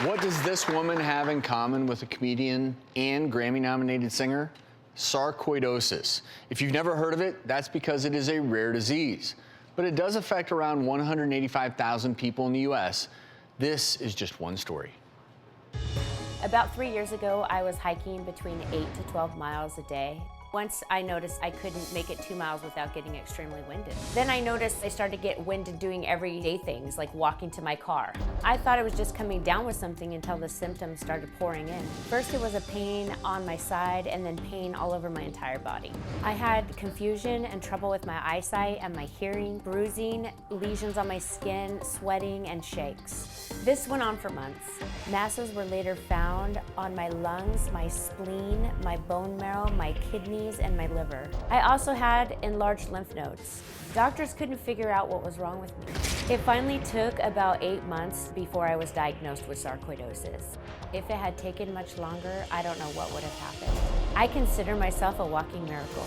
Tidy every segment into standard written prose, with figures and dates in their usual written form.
What does this woman have in common with a comedian and Grammy-nominated singer? Sarcoidosis. If you've never heard of it, that's because it is a rare disease. But it does affect around 185,000 people in the U.S. This is just one story. About 3 years ago, I was hiking between 8 to 12 miles a day. Once I noticed I couldn't make it 2 miles without getting extremely winded. Then I noticed I started to get winded doing everyday things like walking to my car. I thought I was just coming down with something until the symptoms started pouring in. First it was a pain on my side and then pain all over my entire body. I had confusion and trouble with my eyesight and my hearing, bruising, lesions on my skin, sweating, and shakes. This went on for months. Masses were later found on my lungs, my spleen, my bone marrow, my kidneys, and my liver. I also had enlarged lymph nodes. Doctors couldn't figure out what was wrong with me. It finally took about 8 months before I was diagnosed with sarcoidosis. If it had taken much longer, I don't know what would have happened. I consider myself a walking miracle.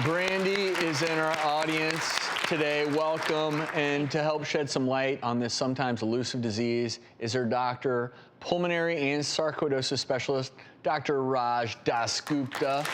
Brandi is in our audience today. Welcome. And to help shed some light on this sometimes elusive disease is her doctor, pulmonary and sarcoidosis specialist, Dr. Raj Dasgupta.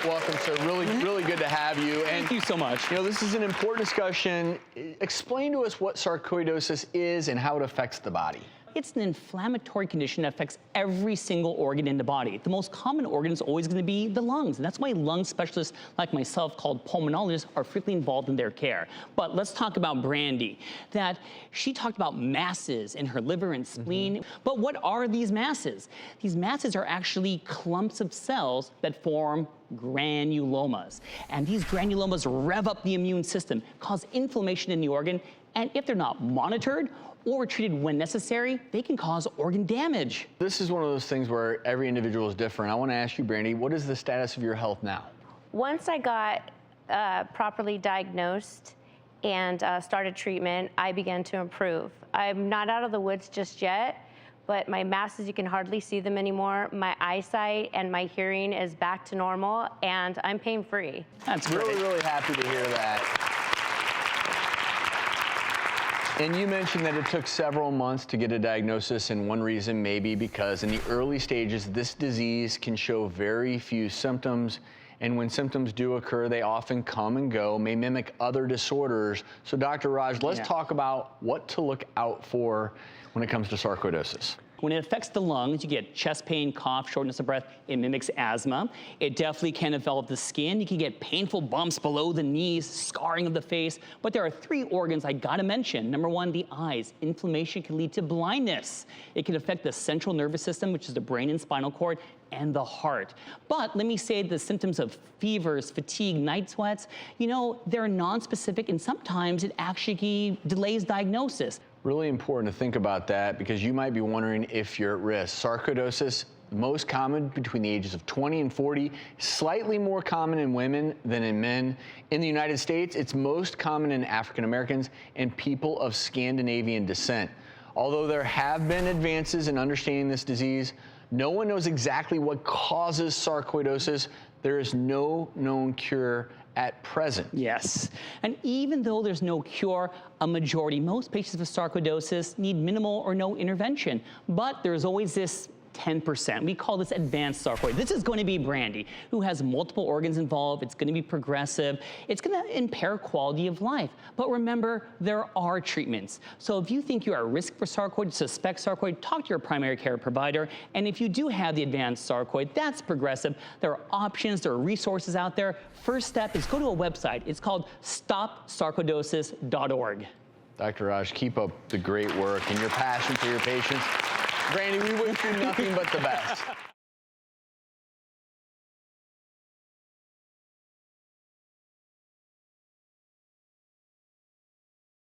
Welcome, sir. Really good to have you. And thank you so much. You know, this is an important discussion. Explain to us what sarcoidosis is and how it affects the body. It's an inflammatory condition that affects every single organ in the body. The most common organ is always going to be the lungs, and that's why lung specialists like myself, called pulmonologists, are frequently involved in their care. But let's talk about Brandi, that she talked about masses in her liver and spleen. But what are these masses? These masses are actually clumps of cells that form granulomas. And these granulomas rev up the immune system, cause inflammation in the organ, and if they're not monitored or treated when necessary, they can cause organ damage. This is one of those things where every individual is different. I want to ask you, Brandi, what is the status of your health now? Once I got properly diagnosed and started treatment, I began to improve. I'm not out of the woods just yet, but my masses, you can hardly see them anymore. My eyesight and my hearing is back to normal, and I'm pain-free. That's great. Really happy to hear that. And you mentioned that it took several months to get a diagnosis, and one reason may be because in the early stages, this disease can show very few symptoms, and when symptoms do occur, they often come and go, may mimic other disorders. So Dr. Raj, let's talk about what to look out for when it comes to sarcoidosis. When it affects the lungs, you get chest pain, cough, shortness of breath. It mimics asthma. It definitely can develop the skin. You can get painful bumps below the knees, scarring of the face. But there are 3 organs I gotta mention. Number 1, the eyes. Inflammation can lead to blindness. It can affect the central nervous system, which is the brain and spinal cord, and the heart. But let me say the symptoms of fevers, fatigue, night sweats, you know, they're non-specific, and sometimes it actually delays diagnosis. Really important to think about that because you might be wondering if you're at risk. Sarcoidosis, most common between the ages of 20 and 40, slightly more common in women than in men. In the United States, it's most common in African Americans and people of Scandinavian descent. Although there have been advances in understanding this disease, no one knows exactly what causes sarcoidosis. There is no known cure at present. Yes, and even though there's no cure, a majority, most patients with sarcoidosis need minimal or no intervention. But there's always this 10%. We call this advanced sarcoidosis. This is going to be Brandi, who has multiple organs involved. It's going to be progressive. It's going to impair quality of life. But remember, there are treatments. So if you think you're at risk for sarcoid, suspect sarcoid, talk to your primary care provider. And if you do have the advanced sarcoid, that's progressive. There are options. There are resources out there. First step is go to a website. It's called stopsarcoidosis.org. Dr. Raj, keep up the great work and your passion for your patients. Brandi, we wish you nothing but the best.